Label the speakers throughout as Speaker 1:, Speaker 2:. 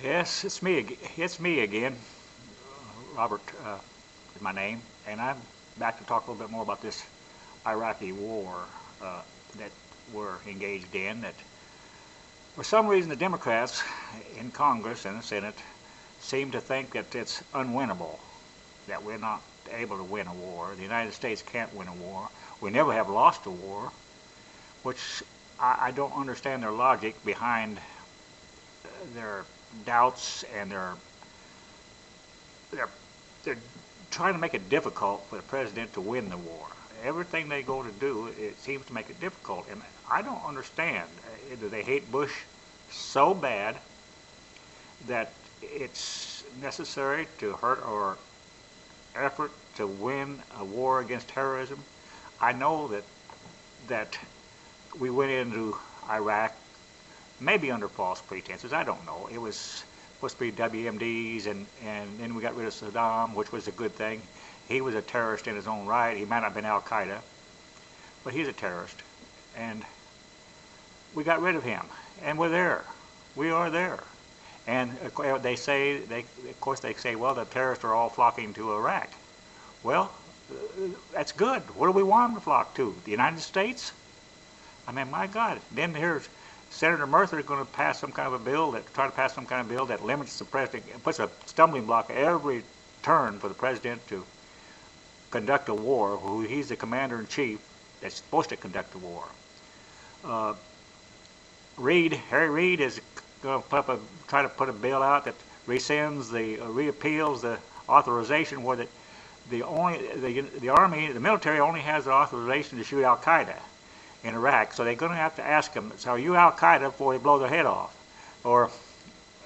Speaker 1: Yes, it's me. It's me again. Robert is my name, and I'm back to talk a little bit more about this Iraqi war that we're engaged in. That for some reason the Democrats in Congress and the Senate seem to think that it's unwinnable, that we're not able to win a war. The United States can't win a war. We never have lost a war, which I don't understand their logic behind their doubts and they're they're trying to make it difficult for the president to win the war. Everything they go to do, it seems to make it difficult, and I don't understand. Do they hate Bush so bad that it's necessary to hurt our effort to win a war against terrorism? I know that we went into Iraq maybe under false pretenses. I don't know. It was supposed to be WMDs, and then we got rid of Saddam, which was a good thing. He was a terrorist in his own right. He might not have been Al Qaeda, but he's a terrorist. And we got rid of him, and we're there. We are there. And they say, of course, they say, well, the terrorists are all flocking to Iraq. Well, that's good. Where do we want them to flock to? The United States? I mean, my God. Then here's Senator Murtha is going to pass some kind of a bill try to pass some kind of bill that limits the president, puts a stumbling block every turn for the president to conduct a war. Who he's the commander in chief that's supposed to conduct the war. Harry Reid is going to try to put a bill out that rescinds repeals the authorization where the army, the military only has the authorization to shoot Al Qaeda in Iraq, so they're going to have to ask them, so are you Al Qaeda, before they blow their head off? Or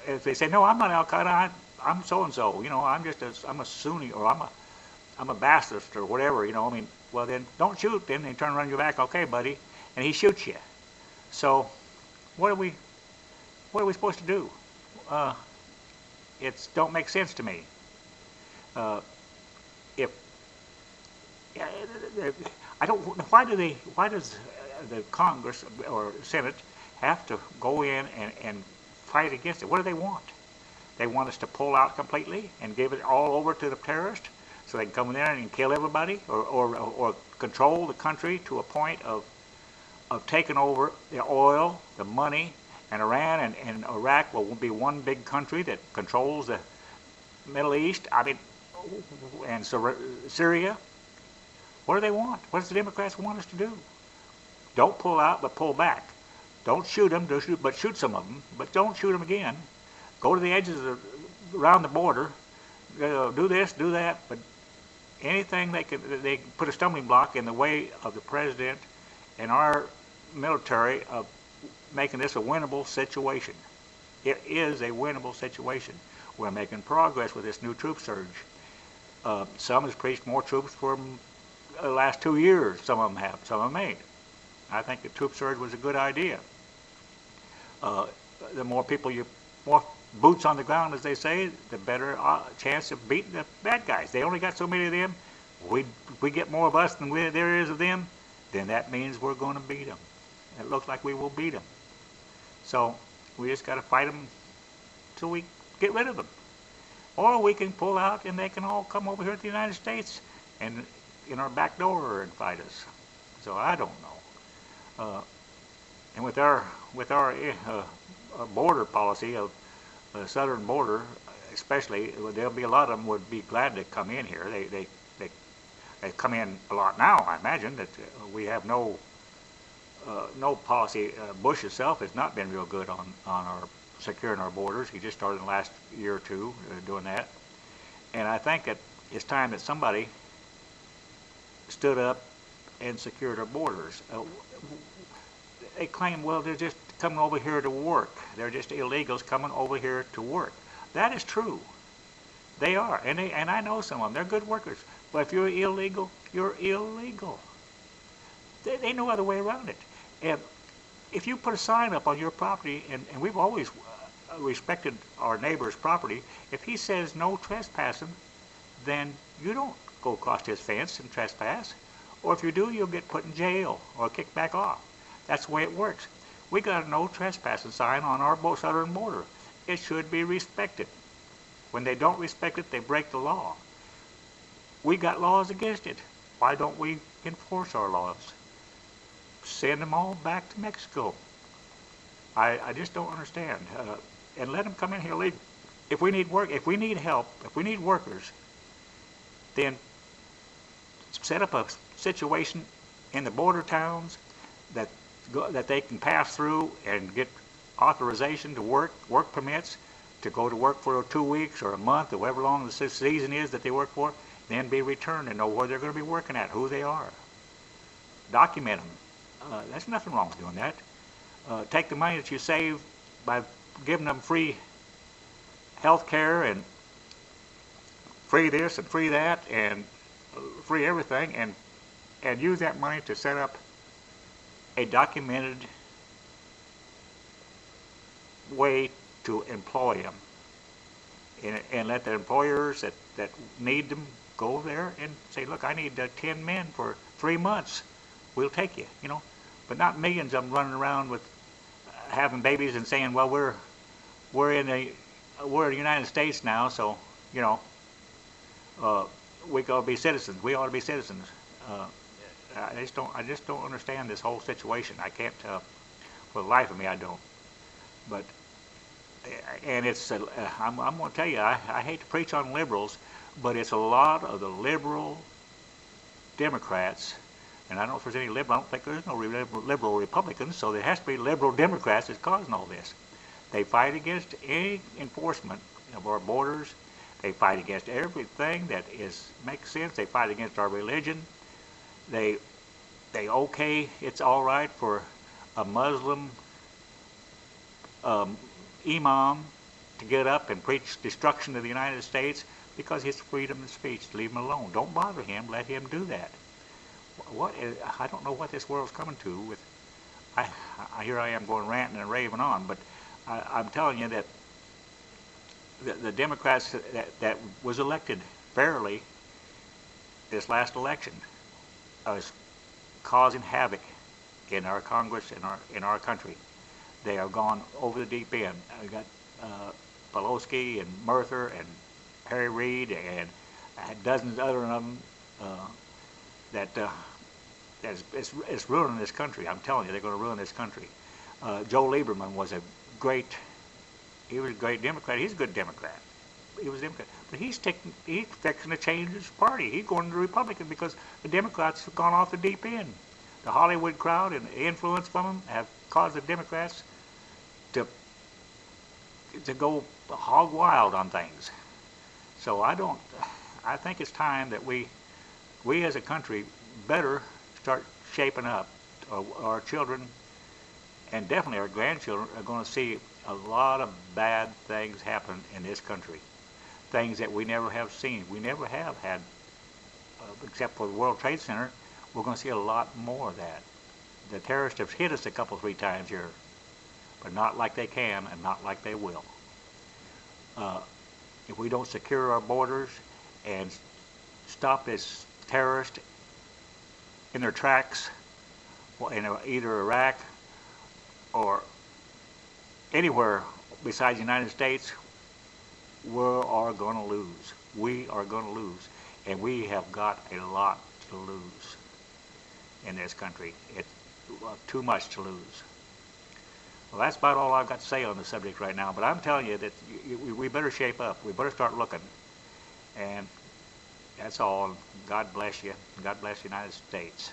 Speaker 1: if they say, no, I'm not Al Qaeda, I'm so and so, I'm a Sunni, or I'm a Ba'athist, or whatever, I mean, well then don't shoot. Then they turn around your back, okay, buddy, and he shoots you. So what are we supposed to do? It don't make sense to me. If I don't, why does the Congress or Senate have to go in and fight against it? What do they want? They want us to pull out completely and give it all over to the terrorists so they can come in there and kill everybody, or control the country to a point of taking over the oil, the money, and Iran and Iraq will be one big country that controls the Middle East, and Syria. What do they want? What does the Democrats want us to do? Don't pull out, but pull back. Don't shoot them, but shoot some of them, but don't shoot them again. Go to the edges around the border. Do this, do that, but anything they put a stumbling block in the way of the president and our military of making this a winnable situation. It is a winnable situation. We're making progress with this new troop surge. Some has preached more troops for the last 2 years. Some of them have, some of them ain't. I think the troop surge was a good idea. The more people more boots on the ground, as they say, the better chance of beating the bad guys. They only got so many of them. We get more of us than there is of them, then that means we're going to beat them. It looks like we will beat them. So we just got to fight them till we get rid of them. Or we can pull out and they can all come over here to the United States and in our back door and fight us. So I don't know. And with our border policy of the southern border, especially, there'll be a lot of them would be glad to come in here. They come in a lot now. I imagine that we have no policy. Bush himself has not been real good on our securing our borders. He just started in the last year or two doing that. And I think that it's time that somebody stood up and secured our borders. They claim, well, they're just coming over here to work. They're just illegals coming over here to work. That is true. They are, and I know some of them. They're good workers. But if you're illegal, you're illegal. They no other way around it. And if you put a sign up on your property, and we've always respected our neighbor's property, if he says no trespassing, then you don't go across his fence and trespass. Or if you do, you'll get put in jail or kicked back off. That's the way it works. We got a no trespassing sign on our southern border. it should be respected. When they don't respect it, they break the law. We got laws against it. Why don't we enforce our laws? Send them all back to Mexico. I just don't understand. And let them come in here legally. If we need work, if we need help, if we need workers, then set up a situation in the border towns that they can pass through and get authorization to work permits, to go to work for 2 weeks or a month or however long the season is that they work for, then be returned and know where they're going to be working at, who they are. Document them. There's nothing wrong with doing that. Take the money that you save by giving them free health care and free this and free that and free everything, and use that money to set up a documented way to employ them, and let the employers that need them go there and say, look, I need 10 men for 3 months. We'll take you, you know. But not millions of them running around with having babies and saying, well, we're in the United States now, so you know, we ought to be citizens. We ought to be citizens. I just don't understand this whole situation. I can't, for the life of me, I don't. But and it's I'm going to tell you, I hate to preach on liberals, but it's a lot of the liberal Democrats. And I don't know if there's any liberal. I don't think there's no liberal Republicans, so there has to be liberal Democrats that's causing all this. They fight against any enforcement of our borders. They fight against everything that makes sense. They fight against our religion. They okay, it's all right for a Muslim imam to get up and preach destruction of the United States because it's freedom of speech. Leave him alone. Don't bother him. Let him do that. I don't know what this world's coming to. With here I am going ranting and raving on, but I'm telling you that the Democrats that was elected fairly this last election is causing havoc in our Congress, in our country. They have gone over the deep end. I got Pelosi and Murther and Harry Reid and dozens other of them it's ruining this country. I'm telling you, they're going to ruin this country. Joe Lieberman was a great Democrat. He's a good Democrat. He was a Democrat, but he's fixing to change his party. He's going to the Republican because the Democrats have gone off the deep end. The Hollywood crowd and the influence from them have caused the Democrats to go hog wild on things. So I think it's time that we as a country better start shaping up. Our children and definitely our grandchildren are going to see a lot of bad things happen in this country. Things that we never have seen. We never have had, except for the World Trade Center. We're going to see a lot more of that. The terrorists have hit us a couple, 3 times here, but not like they can and not like they will. If we don't secure our borders and stop this terrorist in their tracks, in either Iraq or anywhere besides the United States, we are going to lose. We are going to lose. And we have got a lot to lose in this country. It's too much to lose. Well, that's about all I've got to say on the subject right now. But I'm telling you that we better shape up. We better start looking. And that's all. God bless you. God bless the United States.